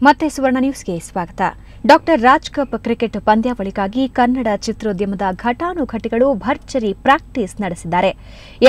ಮತ್ತೆ ಸುವರ್ಣ ನ್ಯೂಸ್ಗೆ ಸ್ವಾಗತ. ಡಾಕ್ಟರ್ ರಾಜ್ ಕಪ್ ಕ್ರಿಕೆಟ್ ಪಂದ್ಯಾವಳಿಗಾಗಿ ಕನ್ನಡ ಚಿತ್ರೋದ್ಯಮದ ಘಟಾನುಘಟಿಗಳು ಭರ್ಜರಿ ಪ್ರಾಕ್ಟೀಸ್ ನಡೆಸಿದ್ದಾರೆ.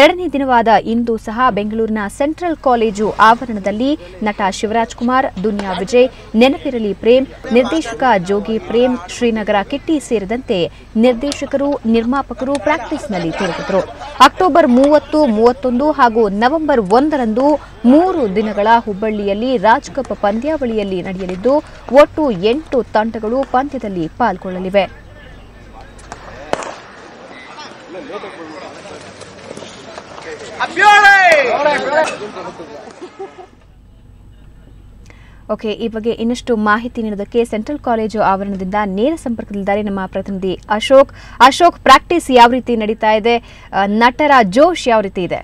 ಎರಡನೇ ದಿನವಾದ ಇಂದು ಸಹ ಬೆಂಗಳೂರಿನ ಸೆಂಟ್ರಲ್ ಕಾಲೇಜು ಆವರಣದಲ್ಲಿ ನಟ ಶಿವರಾಜ್ ಕುಮಾರ್, ದುನಿಯಾ ವಿಜಯ್, ನೆನಪಿರಲಿ ಪ್ರೇಮ್, ನಿರ್ದೇಶಕ ಜೋಗಿ ಪ್ರೇಮ್, ಶ್ರೀನಗರ ಕಿಟ್ಟಿ ಸೇರಿದಂತೆ ನಿರ್ದೇಶಕರು, ನಿರ್ಮಾಪಕರು ಪ್ರಾಕ್ಟೀಸ್ನಲ್ಲಿ ತೊಡಗಿದರು. ಅಕ್ಟೋಬರ್ 30, 31 ಹಾಗೂ ನವೆಂಬರ್ 1ರಂದು 3 ದಿನಗಳ ಹುಬ್ಬಳ್ಳಿಯಲ್ಲಿ ರಾಜ್ ಕಪ್ ಪಂದ್ಯಾವಳಿಯಲ್ಲಿ ನಡೆಯಲಿದ್ದು ಒಟ್ಟು 8 ತಂಡಗಳು ಪಂದ್ಯದಲ್ಲಿ ಪಾಲ್ಗೊಳ್ಳಲಿವೆ. ಈ ಬಗ್ಗೆ ಇನ್ನಷ್ಟು ಮಾಹಿತಿ ನೀಡೋದಕ್ಕೆ ಸೆಂಟ್ರಲ್ ಕಾಲೇಜು ಆವರಣದಿಂದ ನೇರ ಸಂಪರ್ಕದಲ್ಲಿದ್ದಾರೆ ನಮ್ಮ ಪ್ರತಿನಿಧಿ ಅಶೋಕ್. ಪ್ರಾಕ್ಟೀಸ್ ಯಾವ ರೀತಿ ನಡೀತಾ ಇದೆ? ನಟರ ಜೋಶ್ ಯಾವ ರೀತಿ ಇದೆ?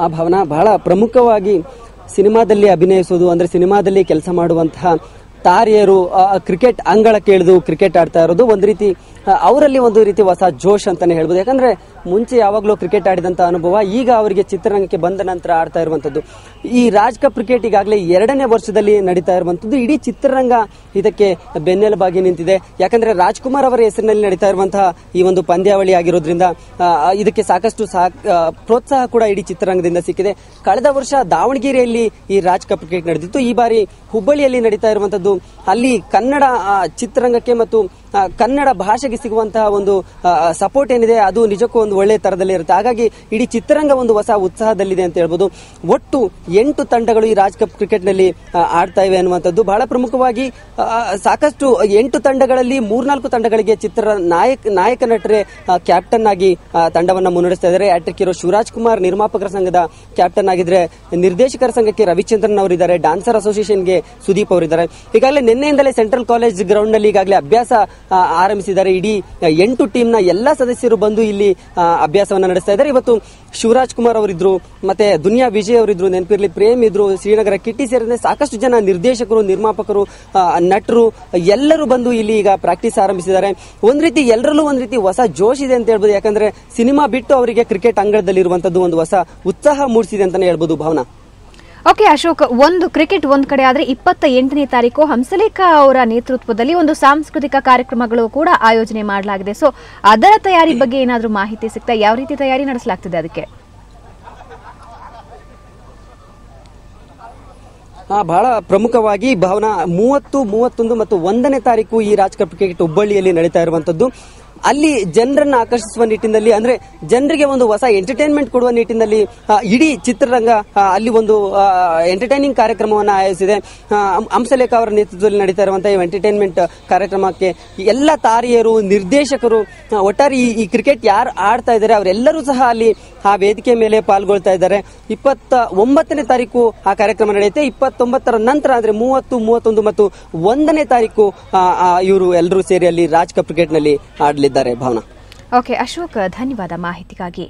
ಆ ಭಾವನಾ ಬಹಳ ಪ್ರಮುಖವಾಗಿ ಸಿನಿಮಾದಲ್ಲಿ ಅಭಿನಯಿಸುವುದು ಅಂದ್ರೆ ಸಿನಿಮಾದಲ್ಲಿ ಕೆಲಸ ಮಾಡುವಂತಹ ತಾರೆಯರು ಕ್ರಿಕೆಟ್ ಅಂಗಳಕ್ಕೆ ಇಳಿದು ಕ್ರಿಕೆಟ್ ಆಡ್ತಾ ಇರೋದು ಒಂದು ರೀತಿ ಅವರಲ್ಲಿ ಒಂದು ರೀತಿ ಹೊಸ ಜೋಶ್ ಅಂತಾನೆ ಹೇಳ್ಬೋದು. ಯಾಕಂದ್ರೆ ಮುಂಚೆ ಯಾವಾಗಲೂ ಕ್ರಿಕೆಟ್ ಆಡಿದಂತ ಅನುಭವ ಈಗ ಅವರಿಗೆ ಚಿತ್ರರಂಗಕ್ಕೆ ಬಂದ ನಂತರ ಆಡ್ತಾ ಇರುವಂತದ್ದು. ಈ ರಾಜ್ ಕಪ್ ಕ್ರಿಕೆಟ್ ಈಗಾಗಲೇ 2ನೇ ವರ್ಷದಲ್ಲಿ ನಡೀತಾ ಇರುವಂತದ್ದು. ಇಡೀ ಚಿತ್ರರಂಗ ಇದಕ್ಕೆ ಬೆನ್ನೆಲುಬಾಗಿ ನಿಂತಿದೆ. ಯಾಕಂದ್ರೆ ರಾಜ್ಕುಮಾರ್ ಅವರ ಹೆಸರಿನಲ್ಲಿ ನಡೀತಾ ಇರುವಂತಹ ಈ ಒಂದು ಪಂದ್ಯಾವಳಿ ಆಗಿರೋದ್ರಿಂದ ಇದಕ್ಕೆ ಸಾಕಷ್ಟು ಪ್ರೋತ್ಸಾಹ ಕೂಡ ಇಡೀ ಚಿತ್ರರಂಗದಿಂದ ಸಿಕ್ಕಿದೆ. ಕಳೆದ ವರ್ಷ ದಾವಣಗೆರೆಯಲ್ಲಿ ಈ ರಾಜ್ ಕಪ್ ಕ್ರಿಕೆಟ್ ನಡೆದಿತ್ತು. ಈ ಬಾರಿ ಹುಬ್ಬಳ್ಳಿಯಲ್ಲಿ ನಡೀತಾ ಇರುವಂತದ್ದು. ಅಲ್ಲಿ ಕನ್ನಡ ಚಿತ್ರರಂಗಕ್ಕೆ ಮತ್ತು ಕನ್ನಡ ಭಾಷೆಗೆ ಸಿಗುವಂತಹ ಒಂದು ಸಪೋರ್ಟ್ ಏನಿದೆ ಅದು ನಿಜಕ್ಕೂ ಒಂದು ಒಳ್ಳೆ ತರದಲ್ಲಿ ಇರುತ್ತೆ. ಹಾಗಾಗಿ ಇಡೀ ಚಿತ್ರರಂಗ ಒಂದು ಹೊಸ ಉತ್ಸಾಹದಲ್ಲಿದೆ ಅಂತ ಹೇಳ್ಬೋದು. ಒಟ್ಟು 8 ತಂಡಗಳು ಈ ರಾಜ್ ಕಪ್ ಕ್ರಿಕೆಟ್ ನಲ್ಲಿ ಆಡ್ತಾ ಇವೆ ಅನ್ನುವಂಥದ್ದು ಬಹಳ ಪ್ರಮುಖವಾಗಿ. ಸಾಕಷ್ಟು 8 ತಂಡಗಳಲ್ಲಿ 3-4 ತಂಡಗಳಿಗೆ ಚಿತ್ರ ನಾಯಕ ನಟರೇ ಕ್ಯಾಪ್ಟನ್ ಆಗಿ ತಂಡವನ್ನ ಮುನ್ನಡೆಸ್ತಾ ಇದ್ದಾರೆ. ಹ್ಯಾಟ್ರಿಕ್ ಹೀರೋ ಶಿವರಾಜ್ ಕುಮಾರ್ ನಿರ್ಮಾಪಕರ ಸಂಘದ ಕ್ಯಾಪ್ಟನ್ ಆಗಿದ್ರೆ, ನಿರ್ದೇಶಕರ ಸಂಘಕ್ಕೆ ರವಿಚಂದ್ರನ್ ಅವರಿದ್ದಾರೆ, ಡಾನ್ಸರ್ ಅಸೋಸಿಯೇಷನ್ಗೆ ಸುದೀಪ್ ಅವರಿದ್ದಾರೆ. ಈಗಾಗಲೇ ನಿನ್ನೆಯಿಂದಲೇ ಸೆಂಟ್ರಲ್ ಕಾಲೇಜ್ ಗ್ರೌಂಡ್ ನಲ್ಲಿ ಈಗಾಗಲೇ ಅಭ್ಯಾಸ ಆರಂಭಿಸಿದ್ದಾರೆ. ಇಡೀ 8 ಟೀಮ್ನ ಎಲ್ಲಾ ಸದಸ್ಯರು ಬಂದು ಇಲ್ಲಿ ಅಭ್ಯಾಸವನ್ನ ನಡೆಸ್ತಾ ಇದ್ದಾರೆ. ಇವತ್ತು ಶಿವರಾಜ್ ಕುಮಾರ್ ಅವರಿದ್ರು, ಮತ್ತೆ ದುನಿಯಾ ವಿಜಯ್ ಅವರಿದ್ರು, ನೆನಪಿರ್ಲಿ ಪ್ರೇಮ್ ಇದ್ರು, ಶ್ರೀನಗರ ಕಿಟ್ಟಿ ಸೇರಿದಂತೆ ಸಾಕಷ್ಟು ಜನ ನಿರ್ದೇಶಕರು, ನಿರ್ಮಾಪಕರು, ನಟರು ಎಲ್ಲರೂ ಬಂದು ಇಲ್ಲಿ ಈಗ ಪ್ರಾಕ್ಟೀಸ್ ಆರಂಭಿಸಿದ್ದಾರೆ. ಒಂದ್ ರೀತಿ ಎಲ್ಲರಲ್ಲೂ ಒಂದ್ ರೀತಿ ಹೊಸ ಜೋಶ್ ಇದೆ ಅಂತ ಹೇಳ್ಬೋದು. ಯಾಕಂದ್ರೆ ಸಿನಿಮಾ ಬಿಟ್ಟು ಅವರಿಗೆ ಕ್ರಿಕೆಟ್ ಅಂಗಳದಲ್ಲಿರುವಂತದ್ದು ಒಂದು ಹೊಸ ಉತ್ಸಾಹ ಮೂಡಿಸಿದೆ ಅಂತಾನೆ ಹೇಳ್ಬೋದು. ಭಾವನಾ. ಅಶೋಕ್, ಒಂದು ಕ್ರಿಕೆಟ್ ಒಂದ್ ಕಡೆ ಆದ್ರೆ 28ನೇ ತಾರೀಕು ಹಂಸಲೇಖ ಅವರ ನೇತೃತ್ವದಲ್ಲಿ ಒಂದು ಸಾಂಸ್ಕೃತಿಕ ಕಾರ್ಯಕ್ರಮಗಳು ಕೂಡ ಆಯೋಜನೆ ಮಾಡಲಾಗಿದೆ. ಸೊ ಅದರ ತಯಾರಿ ಬಗ್ಗೆ ಏನಾದ್ರೂ ಮಾಹಿತಿ ಸಿಗ್ತಾ? ಯಾವ ರೀತಿ ತಯಾರಿ ನಡೆಸಲಾಗ್ತಿದೆ ಅದಕ್ಕೆ? ಬಹಳ ಪ್ರಮುಖವಾಗಿ ಭಾವನಾ 30, 31 ಮತ್ತು 1ನೇ ತಾರೀಕು ಈ ರಾಜ್ ಕಪ್ ಕ್ರಿಕೆಟ್ ಹುಬ್ಬಳ್ಳಿಯಲ್ಲಿ ನಡೀತಾ ಇರುವಂತದ್ದು. ಅಲ್ಲಿ ಜನರನ್ನ ಆಕರ್ಷಿಸುವ ನಿಟ್ಟಿನಲ್ಲಿ, ಅಂದ್ರೆ ಜನರಿಗೆ ಒಂದು ಹೊಸ ಎಂಟರ್ಟೈನ್ಮೆಂಟ್ ಕೊಡುವ ನಿಟ್ಟಿನಲ್ಲಿ ಇಡೀ ಚಿತ್ರರಂಗ ಅಲ್ಲಿ ಒಂದು ಎಂಟರ್ಟೈನಿಂಗ್ ಕಾರ್ಯಕ್ರಮವನ್ನು ಆಯೋಜಿಸಿದೆ. ಹಂಸಲೇಖ ಅವರ ನೇತೃತ್ವದಲ್ಲಿ ನಡೀತಾ ಇರುವಂತಹ ಎಂಟರ್ಟೈನ್ಮೆಂಟ್ ಕಾರ್ಯಕ್ರಮಕ್ಕೆ ಎಲ್ಲ ತಾರೆಯರು, ನಿರ್ದೇಶಕರು, ಒಟ್ಟಾರೆ ಈ ಕ್ರಿಕೆಟ್ ಯಾರು ಆಡ್ತಾ ಇದ್ದಾರೆ ಅವರೆಲ್ಲರೂ ಸಹ ಅಲ್ಲಿ ಆ ವೇದಿಕೆ ಮೇಲೆ ಪಾಲ್ಗೊಳ್ತಾ ಇದ್ದಾರೆ. 29ನೇ ತಾರೀಕು ಆ ಕಾರ್ಯಕ್ರಮ ನಡೆಯುತ್ತೆ. 29ರ ನಂತರ ಅಂದ್ರೆ 30, 31 ಮತ್ತು 1ನೇ ತಾರೀಕು ಇವರು ಎಲ್ಲರೂ ಸೇರಿ ಅಲ್ಲಿ ರಾಜ್ ಕಪ್ ಕ್ರಿಕೆಟ್ ನಲ್ಲಿ ಆಡಲಿದ್ದಾರೆ. ಭಾವನಾ. ಅಶೋಕ್, ಧನ್ಯವಾದ ಮಾಹಿತಿಗಾಗಿ.